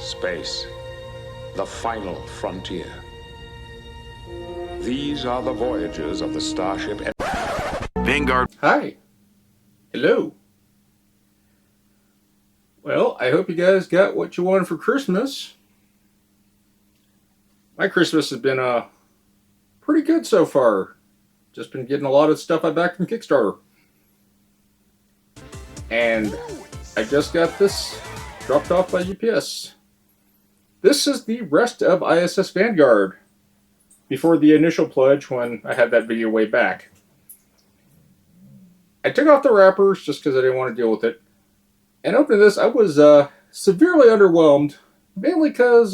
Space, the final frontier. These are the voyages of the starship Vanguard. Hi. Hello. Well, I hope you guys got what you wanted for Christmas. My Christmas has been pretty good so far. Just been getting a lot of stuff I backed from Kickstarter. And I just got this dropped off by UPS. This is the rest of ISS Vanguard before the initial pledge when I had that video way back. I took off the wrappers just because I didn't want to deal with it. And opening this, I was severely underwhelmed, mainly because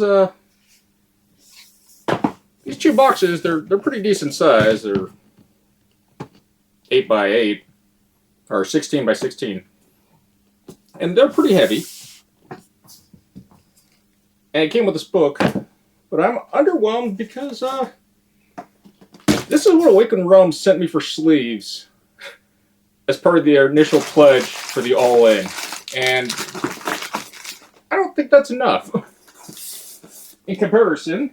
these two boxes, they're pretty decent size. They're 8 by 8 or 16 by 16. And they're pretty heavy. And it came with this book, but I'm underwhelmed because this is what Awaken Realms sent me for sleeves as part of the initial pledge for the all-in. And I don't think that's enough. In comparison,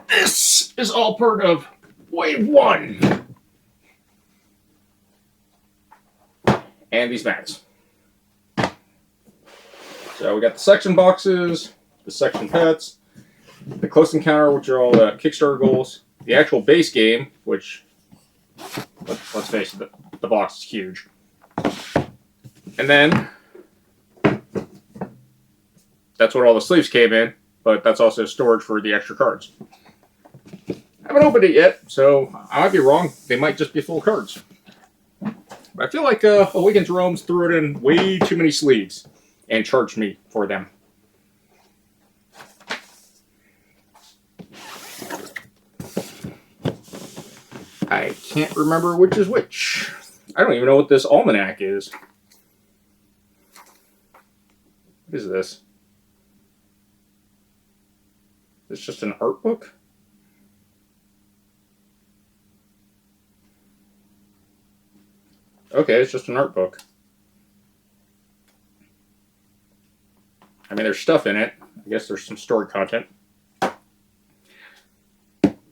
this is all part of Wave 1. And these mats. So we got the section boxes, the section pets, the close encounter, which are all the Kickstarter goals, the actual base game, which, let's face it, the box is huge. And then, that's what all the sleeves came in, but that's also storage for the extra cards. I haven't opened it yet, so I might be wrong. They might just be full cards. But I feel like Awaken Realms threw it in way too many sleeves and charged me for them. I can't remember which is which. I don't even know what this almanac is. What is this? It's just an art book? Okay, it's just an art book. I mean, there's stuff in it. I guess there's some story content.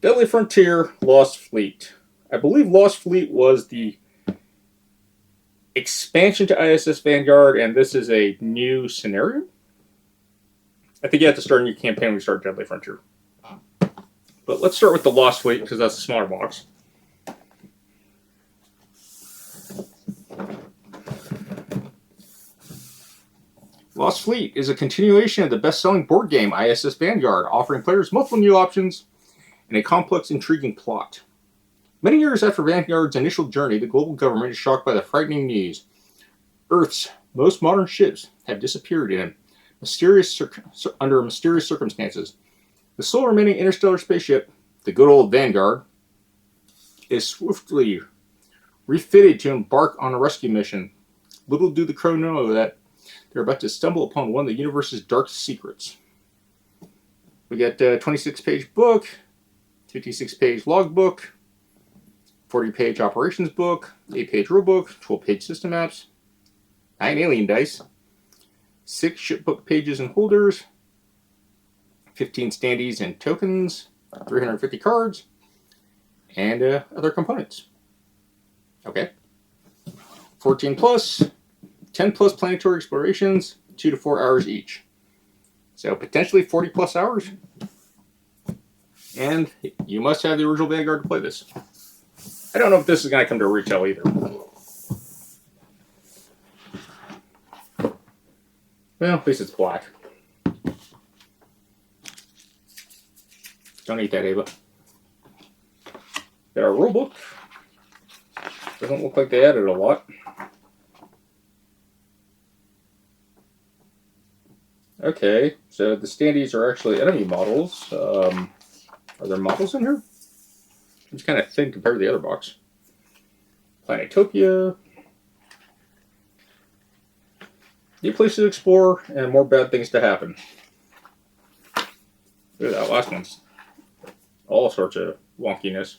Deadly Frontier, Lost Fleet. I believe Lost Fleet was the expansion to ISS Vanguard, and this is a new scenario. I think you have to start a new campaign when you start Deadly Frontier. But let's start with the Lost Fleet, because that's a smaller box. Lost Fleet is a continuation of the best-selling board game ISS Vanguard, offering players multiple new options and a complex, intriguing plot. Many years after Vanguard's initial journey, the global government is shocked by the frightening news. Earth's most modern ships have disappeared under mysterious circumstances. The sole remaining interstellar spaceship, the good old Vanguard, is swiftly refitted to embark on a rescue mission. Little do the crew know that they're about to stumble upon one of the universe's darkest secrets. We got a 26-page book, 56-page logbook, 40-page operations book, 8-page rulebook, 12-page system maps, 9 alien dice, 6 shipbook pages and holders, 15 standees and tokens, 350 cards, and other components. Okay. 14 plus, 10 plus planetary explorations, 2 to 4 hours each. So potentially 40 plus hours. And you must have the original Vanguard to play this. I don't know if this is going to come to retail either. Well, at least it's black. Don't eat that, Ava. Got our rulebook. Doesn't look like they added a lot. Okay, so the standees are actually enemy models. Are there models in here? It's kind of thin compared to the other box. Planetopia. New places to explore and more bad things to happen. Look at that last one's all sorts of wonkiness.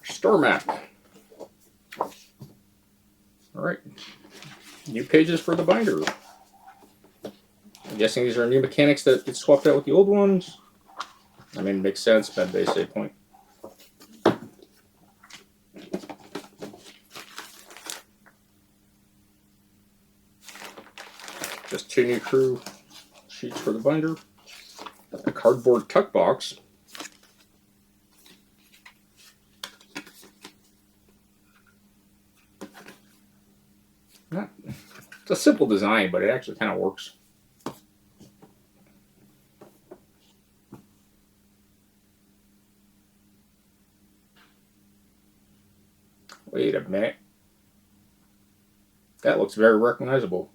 Star map. Alright. New pages for the binder. I'm guessing these are new mechanics that get swapped out with the old ones. I mean, it makes sense, but base save point. Just 2 new crew sheets for the binder. A cardboard tuck box. It's a simple design, but it actually kind of works. Wait a minute. That looks very recognizable.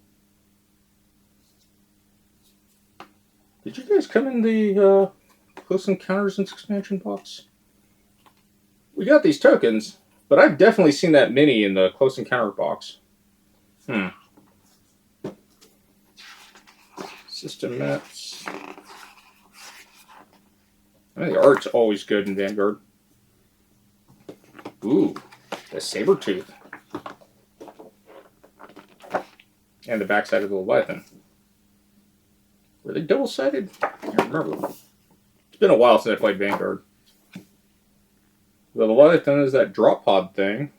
Did you guys come in the Close Encounters expansion box? We got these tokens, but I've definitely seen that mini in the Close Encounter box. System maps. I mean, the art's always good in Vanguard. Ooh, the saber tooth. And the backside of the Leviathan. Were they double-sided? I can't remember. It's been a while since I played Vanguard. The Leviathan is that drop pod thing.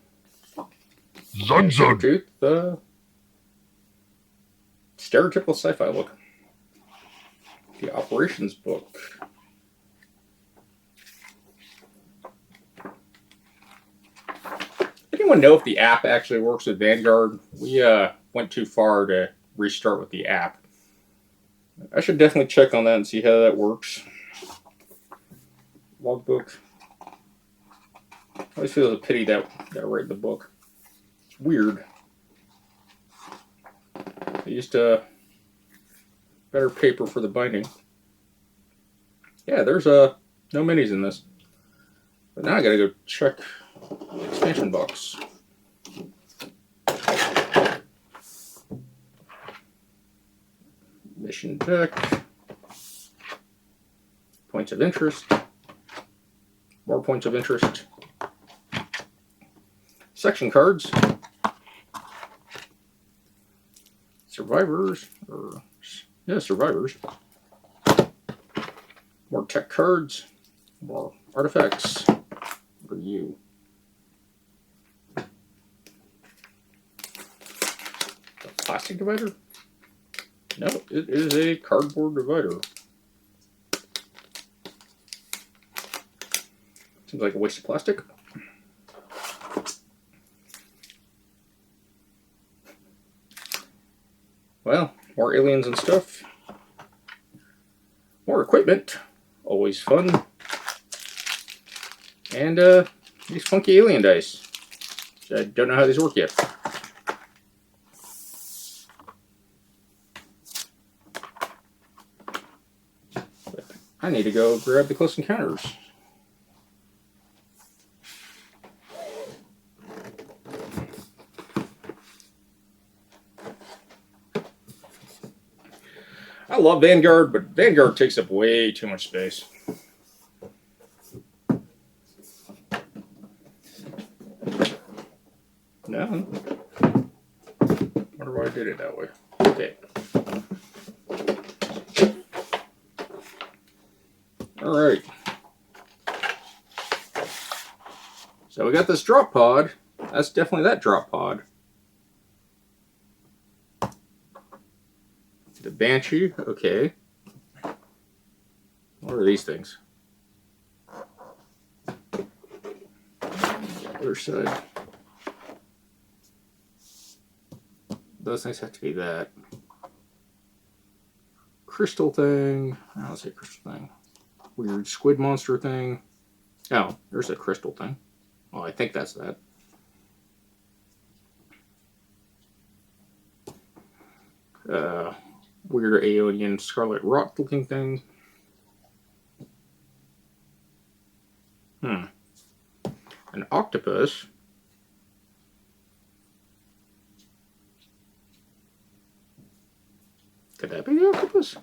Zug Zug. Tooth, the stereotypical sci-fi look. The operations book. Anyone know if the app actually works with Vanguard? We went too far to restart with the app. I should definitely check on that and see how that works. Logbook. I always feel it's a pity that I write the book. It's weird. I used better paper for the binding. Yeah, there's no minis in this. But now I gotta go check the expansion box. Mission deck. Points of interest. More points of interest. Section cards. Survivors. Survivors. More tech cards. More artifacts. For you. A plastic divider? No, it is a cardboard divider. Seems like a waste of plastic. Well, more aliens and stuff. More equipment. Always fun. And these funky alien dice. I don't know how these work yet. But I need to go grab the Close Encounters. I love Vanguard, but Vanguard takes up way too much space. No. Wonder why I did it that way. Okay. Alright. So we got this drop pod. That's definitely that drop pod. The Banshee, okay. What are these things? Other side. Those things have to be that. Crystal thing. I don't say crystal thing. Weird squid monster thing. Oh, there's a crystal thing. Oh, I think that's that. Weird Aeonian scarlet rot looking thing. An octopus. Could that be the octopus?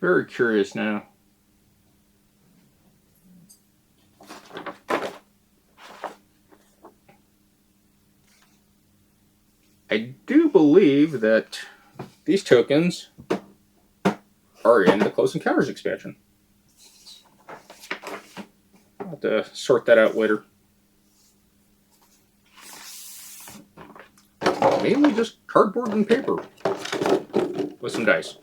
Very curious now. I do believe that these tokens are in the Close Encounters expansion. I'll have to sort that out later. Mainly just cardboard and paper with some dice.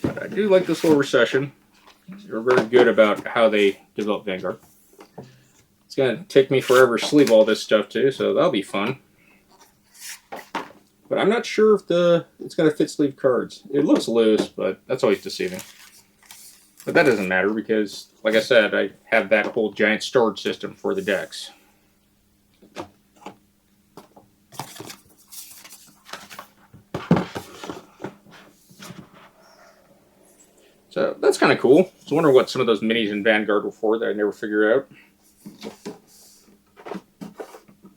But I do like this little recession. They're very good about how they develop Vanguard. It's going to take me forever to sleeve all this stuff too, so that'll be fun. But I'm not sure if it's going to fit sleeve cards. It looks loose, but that's always deceiving. But that doesn't matter because, like I said, I have that whole giant storage system for the decks. So that's kind of cool. I was wondering what some of those minis in Vanguard were for that I never figured out.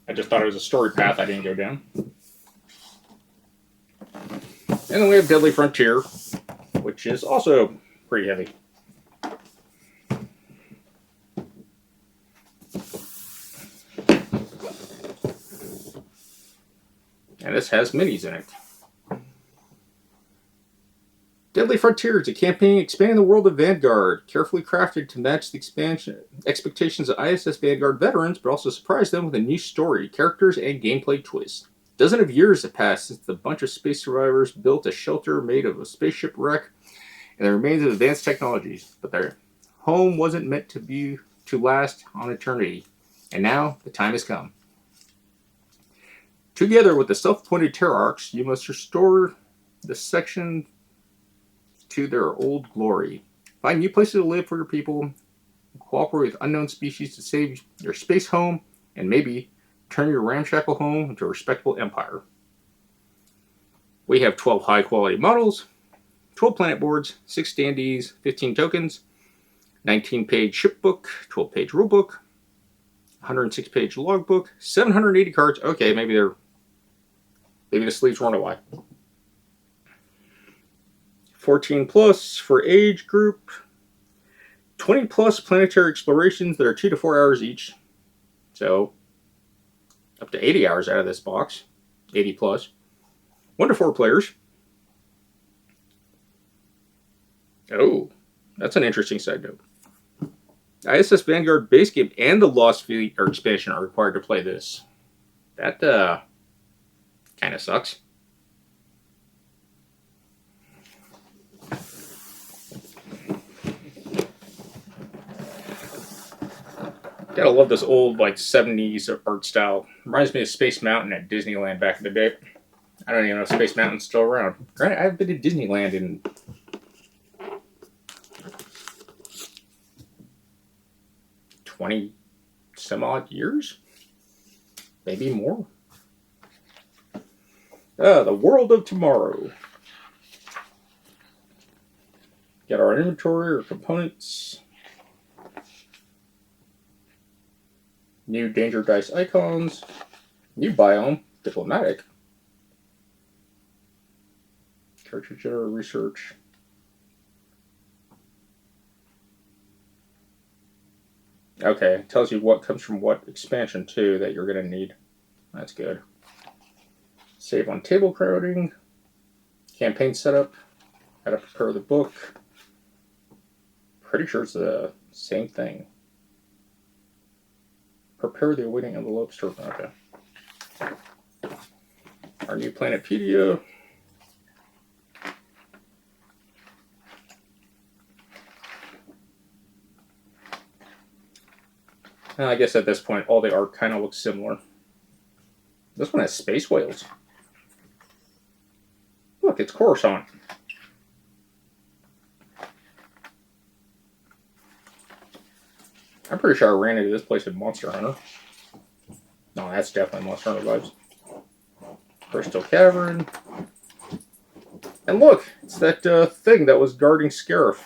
I just thought it was a story path I didn't go down. And then we have Deadly Frontier, which is also pretty heavy. And this has minis in it. Deadly Frontier is a campaign expanding the world of Vanguard, carefully crafted to match the expansion expectations of ISS Vanguard veterans, but also surprise them with a new story, characters, and gameplay twists. Dozens of years have passed since the bunch of space survivors built a shelter made of a spaceship wreck and the remains of advanced technologies, but their home wasn't meant to last on eternity, and now the time has come. Together with the self-appointed Terrarchs, you must restore the section to their old glory. Find new places to live for your people, cooperate with unknown species to save your space home, and maybe turn your ramshackle home into a respectable empire. We have 12 high-quality models, 12 planet boards, 6 standees, 15 tokens, 19-page shipbook, 12-page rulebook, 106-page logbook, 780 cards. Okay, maybe the sleeves weren't away. 14 plus for age group, 20 plus planetary explorations that are 2 to 4 hours each. So, up to 80 hours out of this box. 80 plus. 1 to 4 players. Oh, that's an interesting side note. ISS Vanguard base game and the Lost Fleet expansion are required to play this. That kind of sucks. Gotta love this old, like, 70s art style. Reminds me of Space Mountain at Disneyland back in the day. I don't even know if Space Mountain's still around. Granted, I haven't been to Disneyland in 20 some odd years? Maybe more. The World of Tomorrow. Get our inventory or components. New danger dice icons. New biome. Diplomatic. Character generator research. Okay, it tells you what comes from what expansion too that you're going to need. That's good. Save on table crowding. Campaign setup. How to prepare the book. Pretty sure it's the same thing. Prepare the awaiting envelopes. Okay. Our new Planetpedia. I guess at this point, all the art kind of looks similar. This one has space whales. Look, it's Coruscant. I'm pretty sure I ran into this place in Monster Hunter. No, that's definitely Monster Hunter vibes. Crystal Cavern. And look, it's that thing that was guarding Scarif.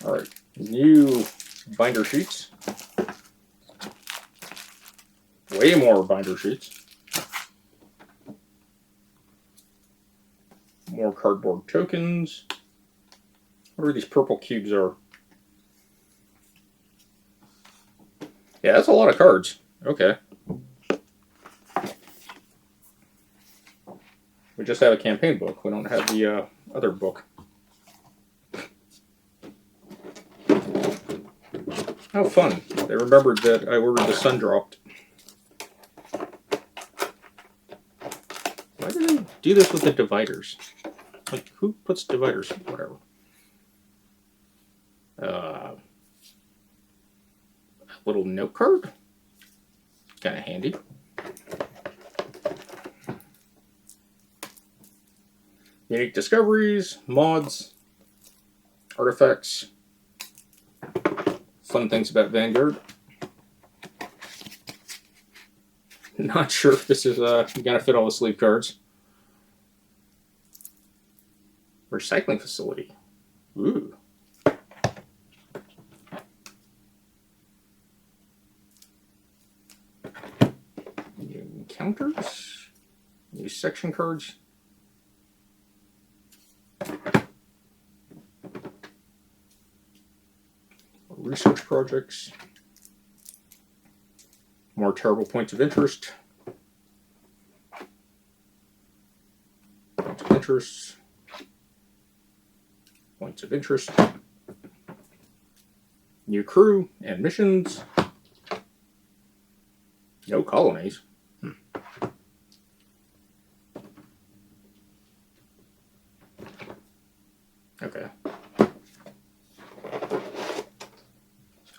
Alright, new binder sheets. way more binder sheets. More cardboard tokens. What are these purple cubes are? Yeah, that's a lot of cards. Okay. We just have a campaign book. We don't have the other book. How fun. They remembered that I ordered the Sun Dropped. Why do they do this with the dividers? Like, who puts dividers? Whatever. A little note card. Kind of handy. Unique discoveries, mods, artifacts, fun things about Vanguard. Not sure if this is gonna fit all the sleeve cards. Recycling facility. Ooh. New encounters. New section cards. Research projects. More terrible points of interest. Points of interest. Points of interest. New crew and missions. No colonies. Okay.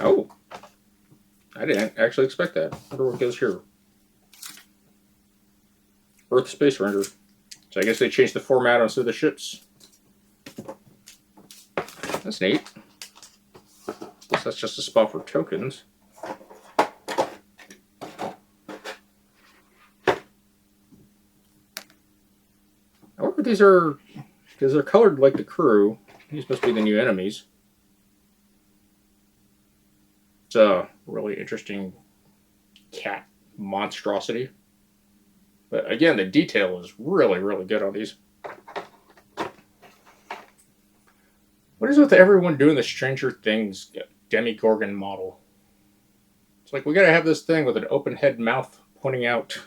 Oh. I didn't actually expect that. I wonder what goes here. Earth Space Ranger. So I guess they changed the format on some of the ships. That's neat. Guess that's just a spot for tokens. I wonder if these are, because they're colored like the crew. These must be the new enemies. It's a really interesting cat monstrosity. But again, the detail is really, really good on these. What is with everyone doing the Stranger Things Demogorgon model? It's like, we gotta have this thing with an open head mouth pointing out.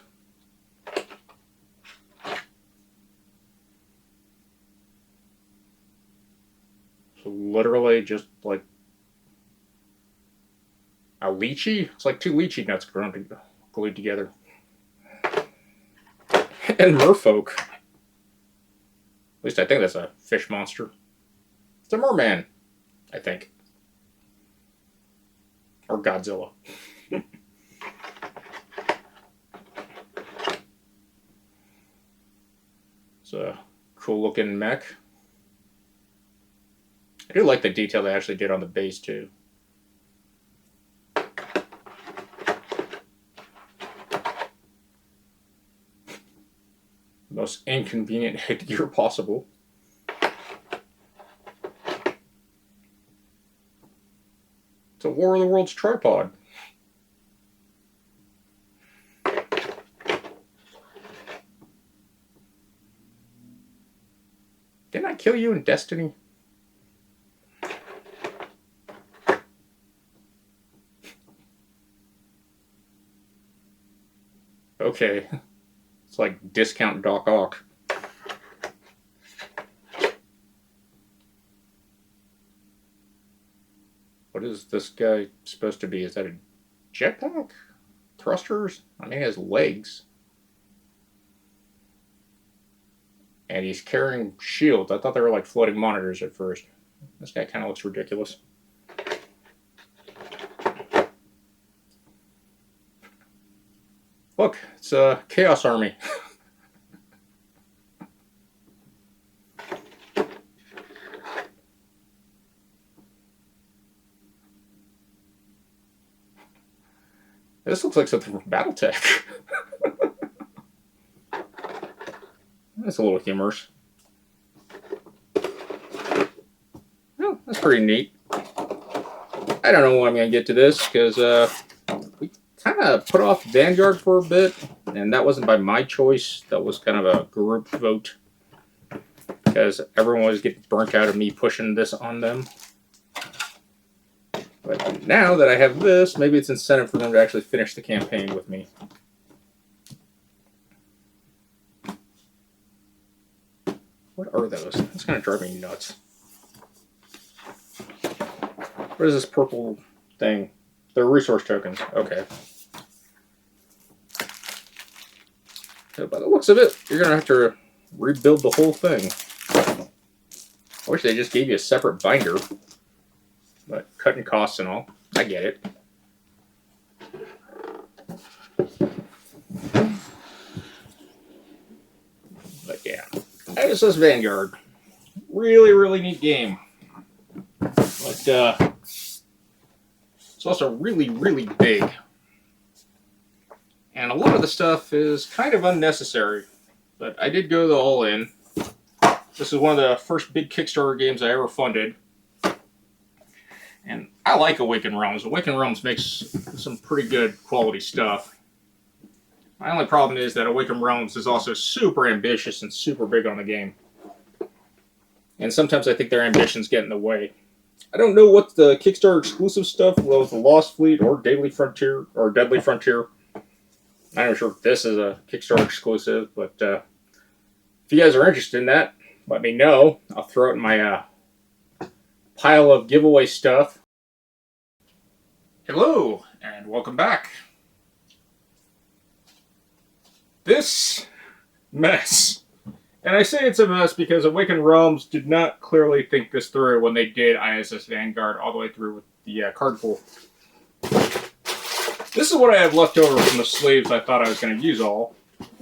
So literally just like a lychee? It's like two lychee nuts glued together. And merfolk. At least I think that's a fish monster. It's a merman, I think. Or Godzilla. It's a cool looking mech. I do like the detail they actually did on the base too. Most inconvenient headgear possible. It's a War of the Worlds tripod. Didn't I kill you in Destiny? Okay. It's like discount Doc Ock. What is this guy supposed to be? Is that a jetpack? Thrusters? I mean, he has legs. And he's carrying shields. I thought they were like floating monitors at first. This guy kind of looks ridiculous. Look, it's a Chaos Army. This looks like something from Battletech. That's a little humorous. Oh, that's pretty neat. I don't know when I'm going to get to this, because we kind kind of put off Vanguard for a bit, and that wasn't by my choice. That was kind of a group vote because everyone was getting burnt out of me pushing this on them. But now that I have this, maybe it's incentive for them to actually finish the campaign with me. What are those? That's going to drive me nuts. What is this purple thing? They're resource tokens. Okay. So by the looks of it, you're going to have to rebuild the whole thing. I wish they just gave you a separate binder. But cutting costs and all. I get it. But yeah. ISS Vanguard. Really, really neat game. But it's also really, really big. And a lot of the stuff is kind of unnecessary. But I did go the all in. This is one of the first big Kickstarter games I ever funded. And I like Awaken Realms. Awaken Realms makes some pretty good quality stuff. My only problem is that Awaken Realms is also super ambitious and super big on the game. And sometimes I think their ambitions get in the way. I don't know what the Kickstarter exclusive stuff was, the Lost Fleet or Deadly Frontier. I'm not sure if this is a Kickstarter exclusive, but if you guys are interested in that, let me know. I'll throw it in my pile of giveaway stuff. Hello, and welcome back. This mess. And I say it's a mess because Awaken Realms did not clearly think this through when they did ISS Vanguard all the way through with the card pool. This is what I have left over from the sleeves I thought I was going to use all.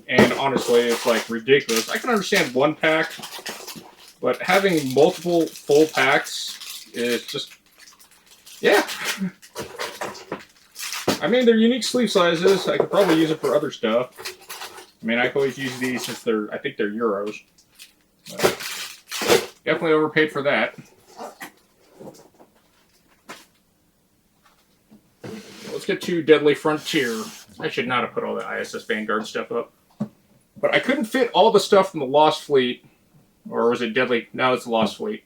And honestly, it's like ridiculous. I can understand one pack, but having multiple full packs is just, yeah. I mean, they're unique sleeve sizes. I could probably use it for other stuff. I mean, I can always use these since I think they're euros. But definitely overpaid for that. Let's get to Deadly Frontier. I should not have put all the ISS Vanguard stuff up. But I couldn't fit all the stuff from the Lost Fleet. Or was it Deadly? No, it's the Lost Fleet.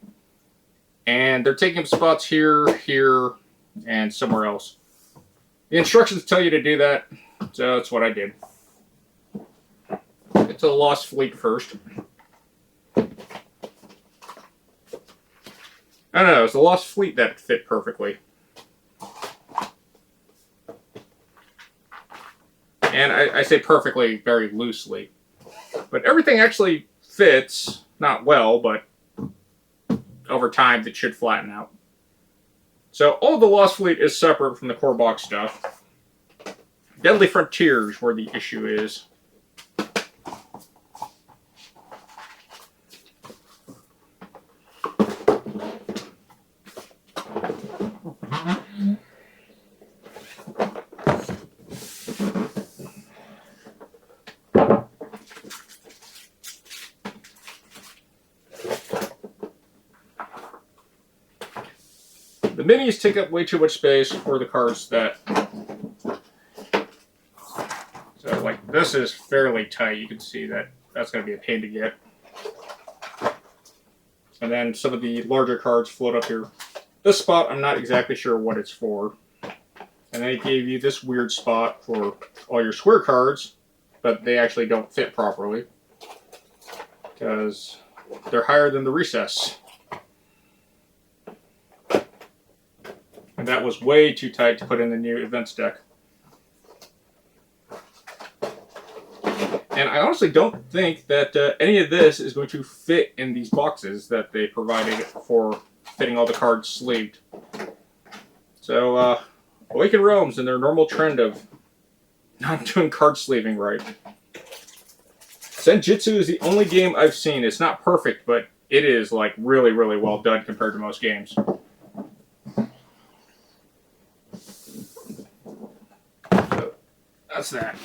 And they're taking spots here, here, and somewhere else. The instructions tell you to do that, so that's what I did. Get to the Lost Fleet first. I don't know, it's the Lost Fleet that fit perfectly. And I say perfectly very loosely. But everything actually fits, not well, but over time it should flatten out. So all the Lost Fleet is separate from the core box stuff. Deadly Frontier is where the issue is. The minis take up way too much space for the cards that... So, like, this is fairly tight. You can see that that's going to be a pain to get. And then some of the larger cards float up here. This spot, I'm not exactly sure what it's for. And they gave you this weird spot for all your square cards, but they actually don't fit properly. Because they're higher than the recess. And that was way too tight to put in the new events deck. And I honestly don't think that any of this is going to fit in these boxes that they provided for fitting all the cards sleeved. So, Awaken Realms in their normal trend of not doing card sleeving right. Senjutsu is the only game I've seen. It's not perfect, but it is like really, really well done compared to most games. So, that's that.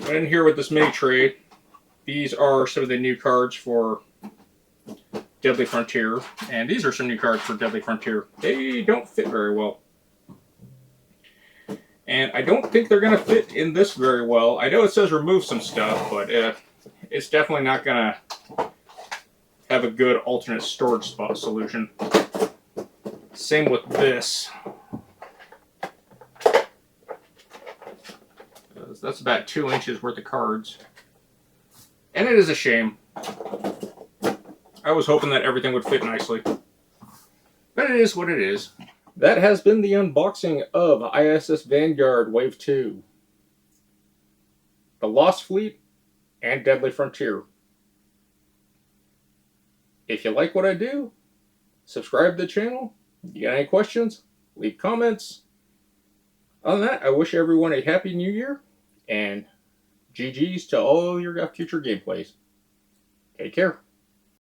In here with this mini tray, these are some of the new cards for Deadly Frontier, and these are some new cards for Deadly Frontier. They don't fit very well. And I don't think they're going to fit in this very well. I know it says remove some stuff, but it's definitely not going to have a good alternate storage spot solution. Same with this. That's about 2 inches worth of cards. And it is a shame. I was hoping that everything would fit nicely. But it is what it is. That has been the unboxing of ISS Vanguard Wave 2. The Lost Fleet and Deadly Frontier. If you like what I do, subscribe to the channel. You got any questions? Leave comments. Other than that, I wish everyone a happy new year, and GG's to all your future gameplays. Take care.